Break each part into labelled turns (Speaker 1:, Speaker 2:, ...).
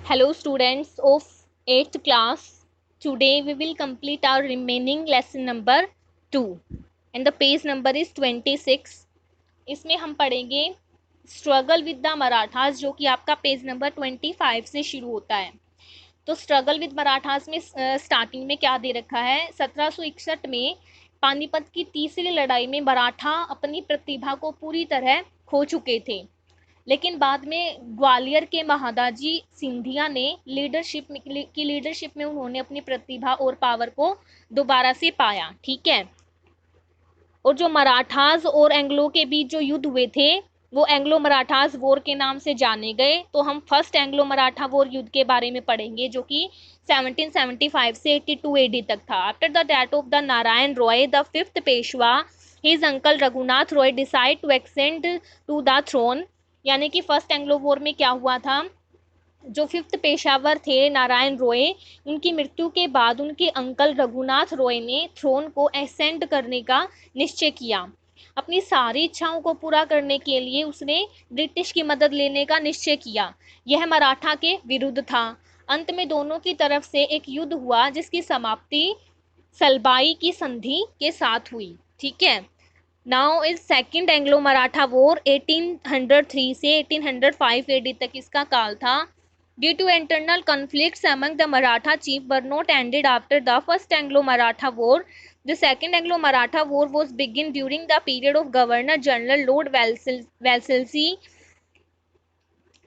Speaker 1: Hello students of 8th class. Today we will complete our remaining lesson number 2 and the page number is 26. इसमें हम पढ़ेंगे struggle with the Marathas जो कि आपका page number 25 से शुरू होता है। तो स्ट्रगल विद मराठास में स्टार्टिंग में क्या दे रखा है, 1761 में पानीपत की तीसरी लड़ाई में मराठा अपनी प्रतिभा को पूरी तरह खो चुके थे, लेकिन बाद में ग्वालियर के महादाजी सिंधिया ने लीडरशिप में उन्होंने अपनी प्रतिभा और पावर को दोबारा से पाया। ठीक है। और जो मराठास और एंग्लो के बीच जो युद्ध हुए थे वो एंग्लो मराठास वॉर के नाम से जाने गए। तो हम फर्स्ट एंग्लो मराठा वॉर युद्ध के बारे में पढ़ेंगे जो कि 1775 से 82 एडी तक था। After the death of the Narayan Rao the fifth Peshwa his uncle Raghunath Rao decide to ascend to the throne. यानी कि फर्स्ट एंग्लो वॉर में क्या हुआ था, जो फिफ्थ पेशावर थे नारायण रॉय, उनकी मृत्यु के बाद उनके अंकल रघुनाथ रॉय ने थ्रोन को एसेंड करने का निश्चय किया। अपनी सारी इच्छाओं को पूरा करने के लिए उसने ब्रिटिश की मदद लेने का निश्चय किया। यह मराठा के विरुद्ध था। अंत में दोनों की तरफ से एक युद्ध हुआ जिसकी समाप्ति सलबाई की संधि के साथ हुई। ठीक है। Now is second Anglo Maratha war 1803 से 1805 एडी तक इसका काल था। Due to internal conflicts among the Maratha chief were not ended after the first Anglo Maratha war. The second Anglo Maratha war was begin during the period of governor general lord Wellesley.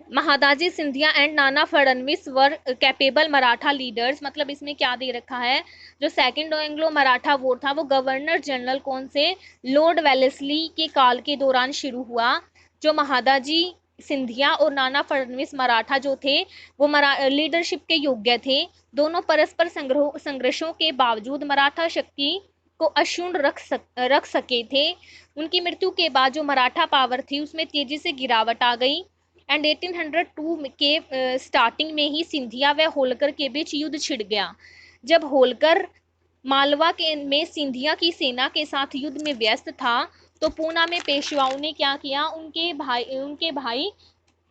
Speaker 1: Mahadaji Scindia and Nana Phadnavis were capable Maratha leaders. मतलब इसमें क्या दे रखा है, जो second Anglo Maratha war था वो governor general कौन से, लॉर्ड वेलेस्ली के काल के दौरान शुरू हुआ। जो महादाजी सिंधिया और नाना फडणवीस मराठा जो थे वो लीडरशिप के योग्य थे। दोनों परस्पर संघर्षों के बावजूद मराठा शक्ति को अक्षुण्ण रख सके थे। उनकी मृत्यु के बाद जो मराठा पावर थी उसमें तेजी से गिरावट आ गई एंड 1802 के स्टार्टिंग में ही सिंधिया व होलकर के बीच युद्ध छिड़ गया। जब होलकर मालवा में सिंधिया की सेना के साथ युद्ध में व्यस्त था तो पूना में पेशवाओं ने क्या किया, उनके भाई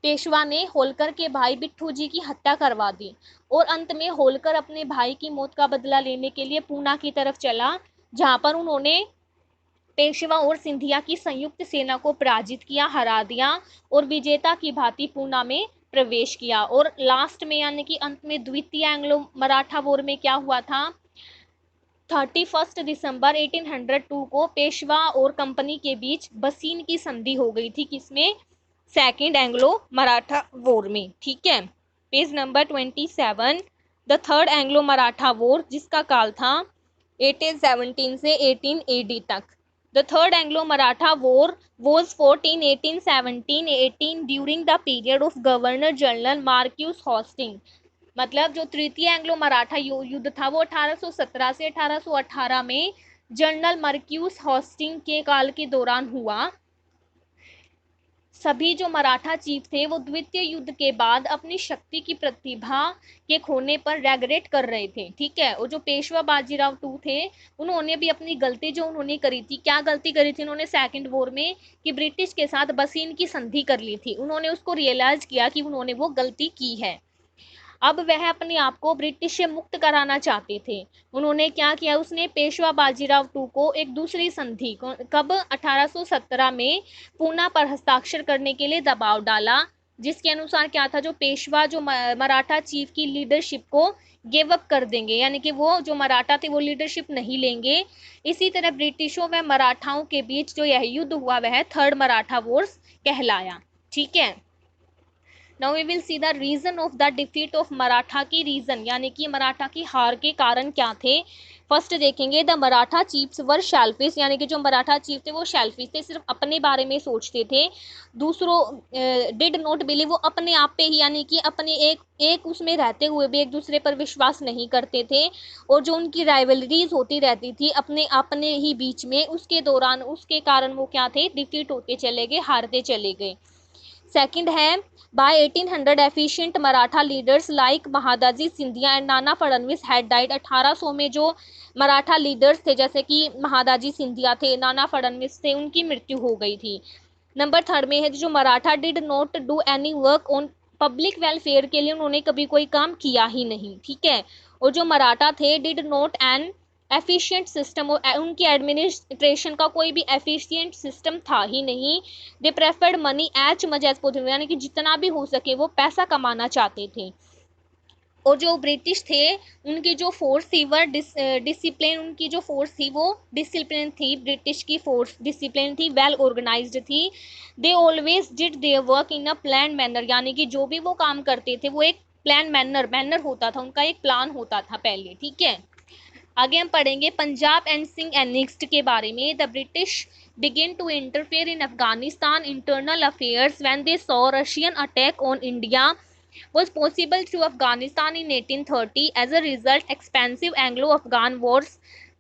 Speaker 1: पेशवा ने होलकर के भाई बिट्ठू जी की हत्या करवा दी और अंत में होलकर अपने भाई की मौत का बदला लेने के लिए पूना की तरफ चला, जहां पर उन्होंने पेशवा और सिंधिया की संयुक्त सेना को पराजित किया, हरा दिया और विजेता की भांति पूना में प्रवेश किया। और लास्ट में यानी कि अंत में द्वितीय एंग्लो मराठा वॉर में क्या हुआ था, 31 दिसंबर 1802 को पेशवा और कंपनी के बीच बसीन की संधि हो गई थी। किसमें, सेकंड एंग्लो मराठा वॉर में। ठीक है। Page number 27, the third Anglo Maratha war जिसका काल था 1817 से 18 एडी तक। The third Anglo-Maratha War was fought in 1817-18 during the period of Governor General Marcus Hastings। मतलब जो तृतीय एंग्लो मराठा युद्ध था वो 1817 से 1818 में जनरल मार्क्यूस हॉस्टिंग के काल के दौरान हुआ। सभी जो मराठा चीफ थे वो द्वितीय युद्ध के बाद अपनी शक्ति की प्रतिभा के खोने पर रेग्रेट कर रहे थे। ठीक है। और जो पेशवा बाजीराव टू थे उन्होंने भी अपनी गलती जो उन्होंने करी थी, क्या गलती करी थी उन्होंने सेकंड वॉर में, कि ब्रिटिश के साथ बसीन की संधि कर ली थी। उन्होंने उसको रियलाइज किया कि उन्होंने वो गलती की है। अब वह अपने आप को ब्रिटिश से मुक्त कराना चाहते थे। उन्होंने क्या किया, उसने पेशवा बाजीराव टू को एक दूसरी संधि कब 1817 में पूना पर हस्ताक्षर करने के लिए दबाव डाला, जिसके अनुसार क्या था, जो पेशवा जो मराठा चीफ की लीडरशिप को गिव अप कर देंगे, यानी कि वो जो मराठा थे वो लीडरशिप नहीं लेंगे। इसी तरह ब्रिटिशों व मराठाओं के बीच जो यह युद्ध हुआ वह थर्ड मराठा वॉर्स कहलाया। ठीक है। Now we will see the reason of the defeat of Maratha की रीजन, यानी कि मराठा की हार के कारण क्या थे। फर्स्ट देखेंगे, the Maratha chiefs were shellfish, यानी कि जो मराठा चीफ थे वो शेल्फिश थे, सिर्फ अपने बारे में सोचते थे। दूसरों डिड नॉट बिलीव, वो अपने आप पे ही यानी कि अपने एक उसमें रहते हुए भी एक दूसरे पर विश्वास नहीं करते थे। और जो उनकी राइवलरीज होती रहती थी अपने ही बीच में, उसके दौरान उसके कारण वो क्या थे, डिफीट होते चले गए, हारते चले गए। सेकंड है, by 1800 efficient Maratha leaders like Mahadaji Scindia and Nana Phadnavis had died. 1800 में जो मराठा लीडर्स थे जैसे कि महादाजी सिंधिया थे, नाना फडणवीस थे, उनकी मृत्यु हो गई थी। नंबर थर्ड में है जो Maratha did not do any work on public welfare के लिए उन्होंने कभी कोई काम किया ही नहीं, ठीक है। और जो मराठा थे, did not an efficient system, उनकी एडमिनिस्ट्रेशन का कोई भी एफिशिएंट सिस्टम था ही नहीं। They preferred money as much as possible, यानी कि जितना भी हो सके वो पैसा कमाना चाहते थे। और जो ब्रिटिश थे उनकी जो फोर्स थी वह डिसिप्लिन, उनकी जो फोर्स थी वो डिसिप्लिन थी, ब्रिटिश की फोर्स डिसिप्लिन थी, वेल ऑर्गेनाइज्ड थी। They always did their work in a plan manner, यानी कि जो भी वो काम करते थे वो एक प्लान मैनर होता था, उनका एक प्लान होता था पहले, ठीक है। आगे हम पढ़ेंगे पंजाब एंड सिंध एनेक्स्ड के बारे में। The British begin to interfere in Afghanistan internal affairs when they saw Russian attack on India was possible through Afghanistan in 1830. As a result, expensive Anglo-Afghan wars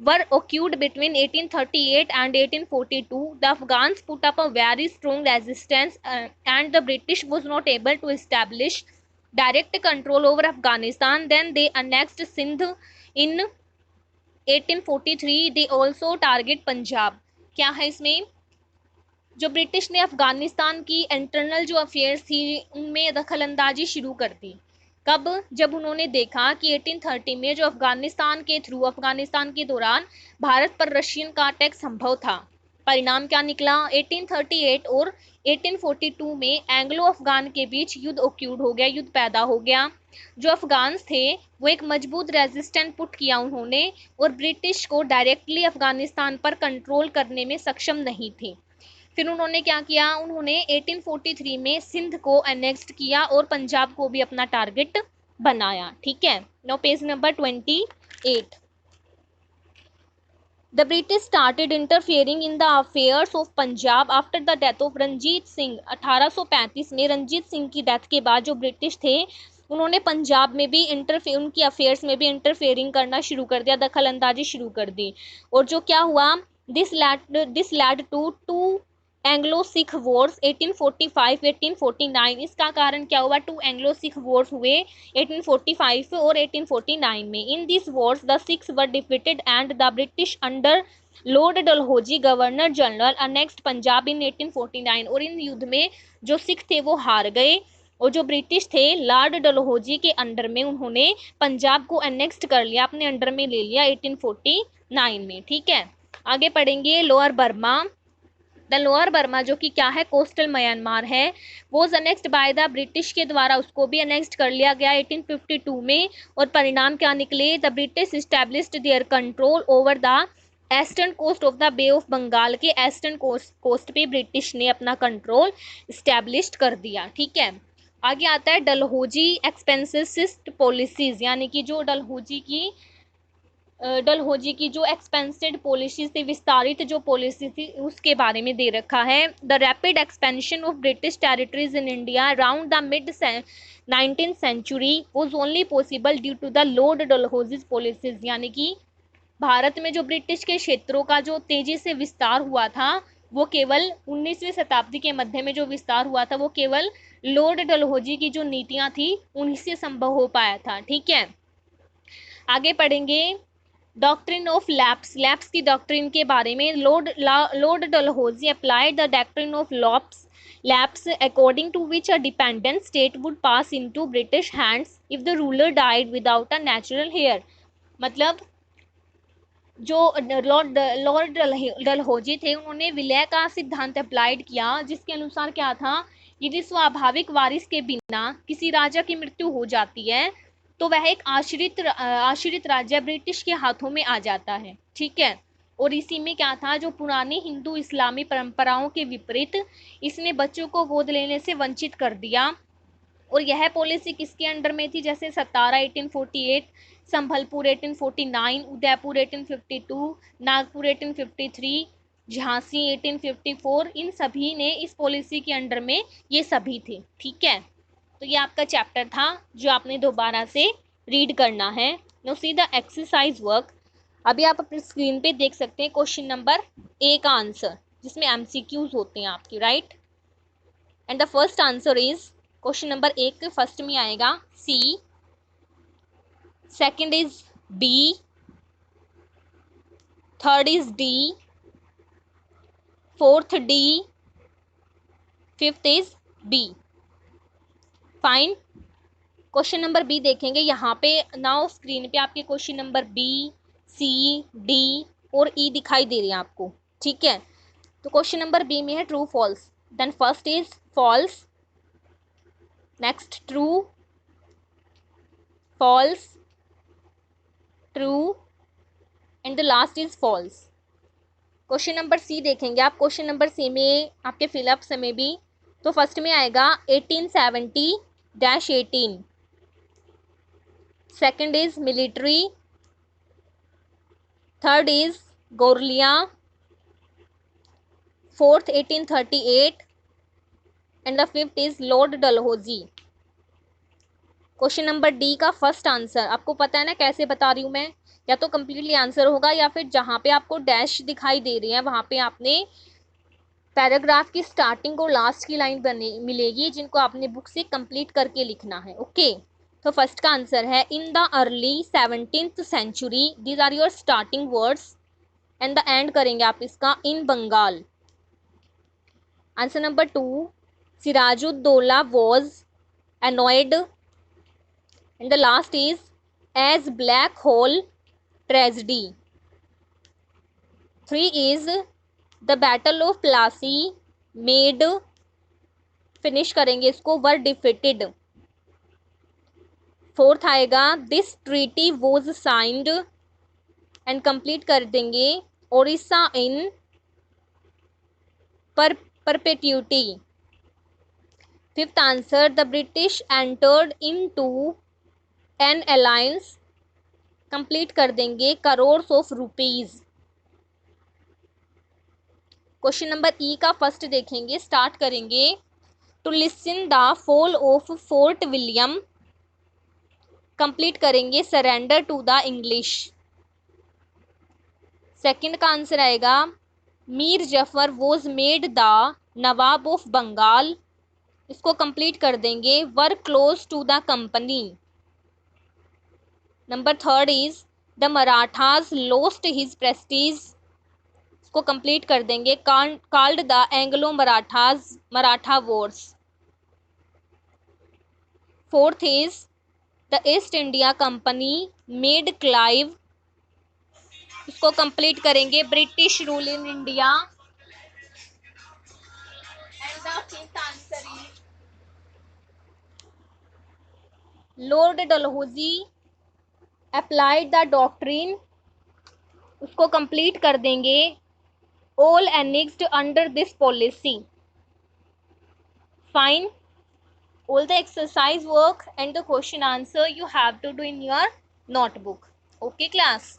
Speaker 1: were occurred between 1838 and 1842. The Afghans put up a very strong resistance, and the British was not able to establish direct control over Afghanistan. Then they annexed Sindh in 1843. They also target Punjab. क्या है इसमें, जो British ने अफगानिस्तान की internal जो affairs थी उनमें दखलंदाजी शुरू कर दी। कब, जब उन्होंने देखा कि 1830 में जो अफगानिस्तान के थ्रू, अफगानिस्तान के दौरान भारत पर रशियन का अटैक संभव था। परिणाम क्या निकला, 1838 और 1842 में एंग्लो अफगान के बीच युद्ध ओक्यूड हो गया, युद्ध पैदा हो गया। जो अफगान्स थे वो एक मजबूत रेजिस्टेंस पुट किया उन्होंने, और ब्रिटिश को डायरेक्टली अफगानिस्तान पर कंट्रोल करने में सक्षम नहीं थे। फिर उन्होंने क्या किया, उन्होंने 1843 में सिंध को एनेक्स्ड किया और पंजाब को भी अपना टारगेट बनाया, ठीक है। No page number 28। The British started interfering in the affairs of Punjab after the death of Ranjit Singh. 1835 में रंजीत सिंह की डेथ के बाद जो ब्रिटिश थे उन्होंने पंजाब में भी उनकी अफेयर्स में भी इंटरफेयरिंग करना शुरू कर दिया, दखल अंदाजी शुरू कर दी। और जो क्या हुआ, this led to to Anglo Sikh wars 1845-1849। इसका कारण क्या हुआ, टू एंग्लो सिख वॉर्स हुए 1845 और 1849 में। In this wars the Sikhs were defeated and the British under lord Dalhousie governor general annexed Punjab in 1849। और इन युद्ध में जो सिख थे वो हार गए, और जो ब्रिटिश थे लॉर्ड डलहौजी के अंडर में उन्होंने पंजाब को अनेक्स्ट कर लिया, अपने अंडर में ले लिया 1849 में, ठीक है। आगे पढ़ेंगे lower Burma. The lower Burma जो कि क्या है, कोस्टल म्यांमार है, was annexed by the British के द्वारा उसको भी अनेक्स्ट कर लिया गया 1852 में। और परिणाम क्या निकले, the British established their control over the eastern coast of the Bay of Bengal के ईस्टर्न कोस्ट पे ब्रिटिश ने अपना कंट्रोल इस्टेब्लिश कर दिया, ठीक है। आगे आता है डलहौजी एक्सपेंसिस्ट पॉलिसीज, यानी कि जो डलहौजी की जो एक्सपेंसिड पॉलिसीज थी, विस्तारित जो पॉलिसी थी उसके बारे में दे रखा है। The rapid expansion of British territories in India around the mid 19th century was only possible due to the lord Dalhousie's policies, यानी कि भारत में जो ब्रिटिश के क्षेत्रों का जो तेजी से विस्तार हुआ था वो केवल 19वीं शताब्दी के मध्य में जो विस्तार हुआ था वो केवल लॉर्ड डलहौजी की जो नीतियां थी उन्हीं से संभव हो पाया था, ठीक है। आगे पढ़ेंगे डॉक्ट्रिन ऑफ लैप्स की डॉक्ट्रिन के बारे में। Lord Dalhousie applied the doctrine of lapse according to which a dependent state would pass into British hands if the ruler died without a natural heir. मतलब जो लॉर्ड डलहौजी थे उन्होंने विलय का सिद्धांत अप्लाइड किया, जिसके अनुसार क्या था, यदि स्वाभाविक वारिस के बिना किसी राजा की मृत्यु हो जाती है तो वह एक आश्रित राज्य ब्रिटिश के हाथों में आ जाता है, ठीक है। और इसी में क्या था, जो पुरानी हिंदू इस्लामी परंपराओं के विपरीत इसने बच्चों को गोद लेने से वंचित कर दिया। और यह पॉलिसी किसके अंडर में थी, जैसे सतारा 1848, संभलपुर 1849, उदयपुर 1852, नागपुर 1853, झांसी 1854, इन सभी ने इस पॉलिसी के अंडर में ये सभी थे, ठीक है। तो ये आपका चैप्टर था जो आपने दोबारा से रीड करना है। No see the exercise work. अभी आप अपनी स्क्रीन पे देख सकते हैं क्वेश्चन नंबर ए का आंसर, जिसमें एमसीक्यूज होते हैं आपकी, right. And the first answer is, question number एक के फर्स्ट में आएगा C, second is B, third is D, fourth D, fifth is B. Fine. Question number B देखेंगे यहाँ पे। नाउ स्क्रीन पे आपके question number B, C, D और ई दिखाई दे रहे हैं आपको, ठीक है। तो क्वेश्चन नंबर बी में है true false, then first is false, next true, false, true and the last is false. Question number C देखेंगे आप। क्वेश्चन नंबर सी में आपके फिलअप में भी, तो फर्स्ट में आएगा 1870-18, second is military, third is guerrilla, fourth 1838 and the fifth is lord Dalhousie. Question number D का फर्स्ट आंसर आपको पता है ना कैसे बता रही हूँ मैं, या तो कंप्लीटली आंसर होगा या फिर जहां पे आपको डैश दिखाई दे रही है वहां पे आपने पैराग्राफ की स्टार्टिंग और लास्ट की लाइन बने मिलेगी, जिनको आपने बुक से कंप्लीट करके लिखना है। ओके, तो फर्स्ट का आंसर है in the early 17th century, these are your starting words and the end करेंगे आप इसका in Bengal. Answer number two, Sirajuddaulah was annoyed and the last is as black hole tragedy. 3 is the battle of Plassey made, finish करेंगे इसको, were defeated. Fourth आएगा this treaty was signed and complete कर देंगे Odisha in perpetuity. Fifth answer the British entered into an alliance, complete कर देंगे crores of rupees. Question number E का first देखेंगे, start करेंगे to listen the fall of Fort William, complete करेंगे surrender to the English. Second का answer आएगा Mir Jafar was made the nawab of Bengal, इसको complete कर देंगे were close to the company. Number third is the Marathas lost his prestige, इसको complete कर देंगे called the Anglo Maratha wars. Fourth is the East India Company made Clive, इसको complete करेंगे British rule in India. And the fifth answer is lord Dalhousie applied the doctrine, उसको complete कर देंगे all annexed under this policy. Fine, all the exercise work and the question answer you have to do in your notebook. Okay class.